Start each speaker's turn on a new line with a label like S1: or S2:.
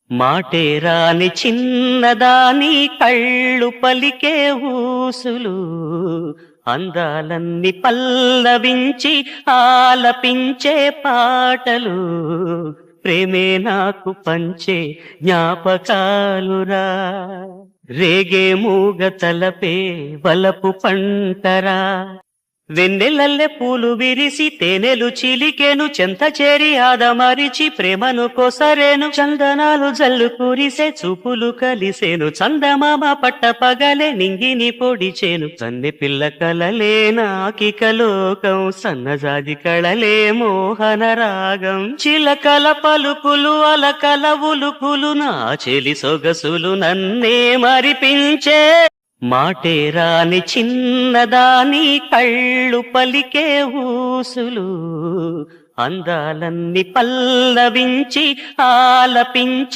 S1: మాటే రాని చిన్నదాని కళ్ళు పలికే ఊసులు అందాలన్నీ పల్లవించి ఆలపించే పాటలు ప్రేమే నాకు పంచే జ్ఞాపకాలురా రేగే మూగ తలపే వలపు పంటరా వెన్నెలల్లె పూలు విరిసి తేనెలు చిలికెను చెంత చేరి ఆదమరిచి ప్రేమను కొసరేను చందనాలు జల్లు కురిసే చూపులు కలిసేను చందమామ పట్ట పగలే నింగిని పొడిచేను కన్నె పిల్ల కలలే నాకిక లోకం సన్నజాజి కళలే మోహన రాగం చిలకల పలుకులు అలకల ఉలుకులు నా చెలి సొగసులు నన్నే మరిపించే మాటే రాని చిన్నదాని కళ్ళు పలికే ఊసులు అందాలన్నీ పల్లవించి ఆలపించి